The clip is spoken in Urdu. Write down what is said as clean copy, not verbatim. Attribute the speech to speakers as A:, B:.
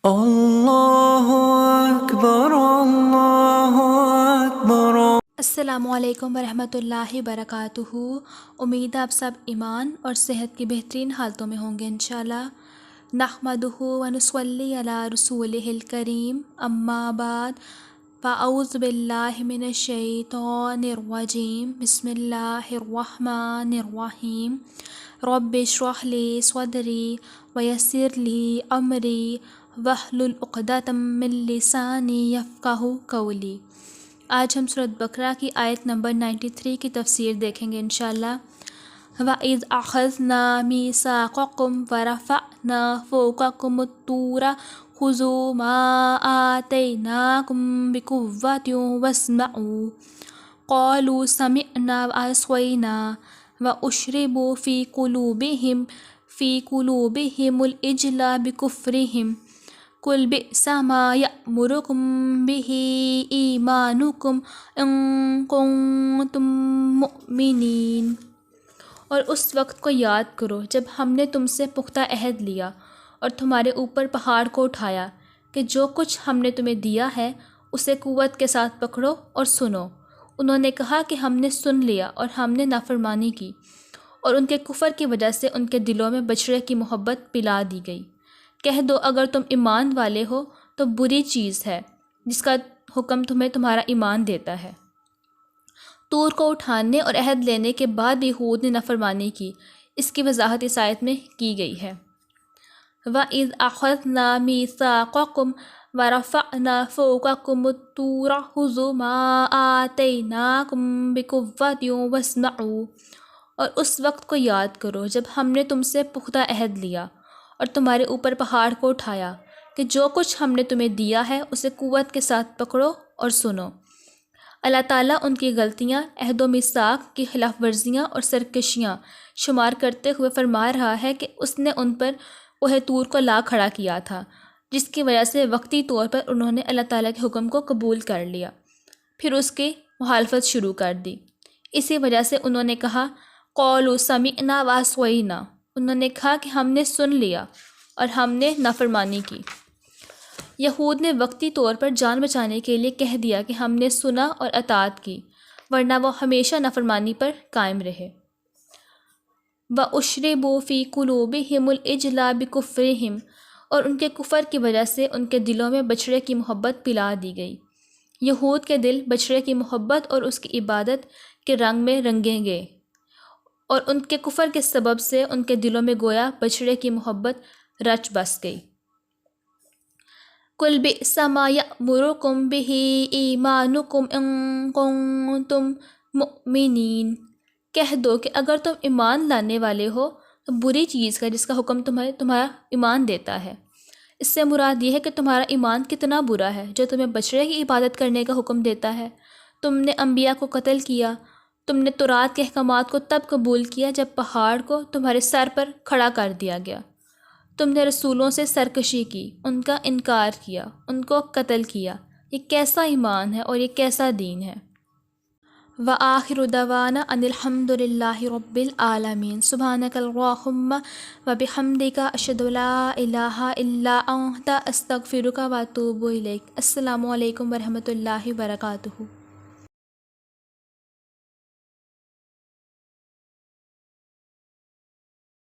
A: اللہ اکبر اللہ اکبر۔
B: السلام علیکم ورحمۃ اللہ وبرکاتہ۔ امید ہے آپ سب ایمان اور صحت کی بہترین حالتوں میں ہوں گے انشاءاللہ۔ نحمدہ و نصلی علی رسولہ الکریم، اما بعد، فاعوذ باللہ من الشیطان الرجیم، بسم اللہ الرحمن الرحیم۔ رب اشرح لی صدری ویسر لی امری واحلل عقدۃ من لسانی یفقہوا قولی۔ آج ہم سورۃ بقرہ کی آیت نمبر 93 کی تفسیر دیکھیں گے انشاءاللہ۔ وَإِذْ أَخَذْنَا مِيثَاقَكُمْ وَرَفَعْنَا فَوْقَكُمُ الطُّورَ خُذُوا مَا آتَيْنَاكُمْ بِقُوَّةٍ وَاسْمَعُوا قَالُوا سَمِعْنَا وَعَصَيْنَا وَأُشْرِبُوا فِي قُلُوبِهِمُ الْعِجْلَ بِكُفْرِهِمْ قُلْ بِئْسَ مَا يَأْمُرُكُم بِهِ ایمانکم ان کنتم مؤمنین۔ اور اس وقت کو یاد کرو جب ہم نے تم سے پختہ عہد لیا اور تمہارے اوپر پہاڑ کو اٹھایا کہ جو کچھ ہم نے تمہیں دیا ہے اسے قوت کے ساتھ پکڑو اور سنو۔ انہوں نے کہا کہ ہم نے سن لیا اور ہم نے نافرمانی کی، اور ان کے کفر کی وجہ سے ان کے دلوں میں بچھڑے کی محبت پلا دی گئی۔ کہہ دو اگر تم ایمان والے ہو تو بری چیز ہے جس کا حکم تمہیں تمہارا ایمان دیتا ہے۔ طور کو اٹھانے اور عہد لینے کے بعد بھی یہود نے نافرمانی کی، اس کی وضاحت اس آیت میں کی گئی ہے۔ وَإِذْ أَخَذْنَا مِيثَاقَكُمْ وَرَفَعْنَا فَوْقَكُمُ الطُّورَ خُذُوا مَا آتَيْنَاكُمْ بِقُوَّةٍ وَاسْمَعُوا۔ اور اس وقت کو یاد کرو جب ہم نے تم سے پختہ عہد لیا اور تمہارے اوپر پہاڑ کو اٹھایا کہ جو کچھ ہم نے تمہیں دیا ہے اسے قوت کے ساتھ پکڑو اور سنو۔ اللہ تعالیٰ ان کی غلطیاں، عہد و میثاق کی خلاف ورزیاں اور سرکشیاں شمار کرتے ہوئے فرما رہا ہے کہ اس نے ان پر کوہ طور کو لا کھڑا کیا تھا، جس کی وجہ سے وقتی طور پر انہوں نے اللہ تعالیٰ کے حکم کو قبول کر لیا، پھر اس کی مخالفت شروع کر دی۔ اسی وجہ سے انہوں نے کہا قولوا سمعنا وعصینا، انہوں نے کہا کہ ہم نے سن لیا اور ہم نے نافرمانی کی۔ یہود نے وقتی طور پر جان بچانے کے لیے کہہ دیا کہ ہم نے سنا اور اطاعت کی، ورنہ وہ ہمیشہ نافرمانی پر قائم رہے۔ وَأُشْرِبُوا فِي قُلُوبِهِمُ الْعِجْلَ بِكُفْرِهِمْ، اور ان کے کفر کی وجہ سے ان کے دلوں میں بچھڑے کی محبت پلا دی گئی۔ یہود کے دل بچھڑے کی محبت اور اس کی عبادت کے رنگ میں رنگیں گئے، اور ان کے کفر کے سبب سے ان کے دلوں میں گویا بچھڑے کی محبت رچ بس گئی۔ قُلْ بِئْسَ مَا يَأْمُرُكُم بِهِ ایمانکم ان کنتم مؤمنین۔ کہہ دو کہ اگر تم ایمان لانے والے ہو تو بری چیز ہے جس کا حکم تمہارا ایمان دیتا ہے۔ اس سے مراد یہ ہے کہ تمہارا ایمان کتنا برا ہے جو تمہیں بچڑے کی عبادت کرنے کا حکم دیتا ہے۔ تم نے انبیاء کو قتل کیا، تم نے تورات کے احکامات کو تب قبول کیا جب پہاڑ کو تمہارے سر پر کھڑا کر دیا گیا۔ تم نے رسولوں سے سرکشی کی، ان کا انکار کیا، ان کو قتل کیا۔ یہ کیسا ایمان ہے اور یہ کیسا دین ہے۔ وآخر دعوانا ان الحمد للہ رب العالمین۔ سبحانک اللہم وبحمدک اشہد ان لا الہ الا انت استغفرک واتوب الیک۔ السلام علیکم ورحمۃ اللہ وبرکاتہ۔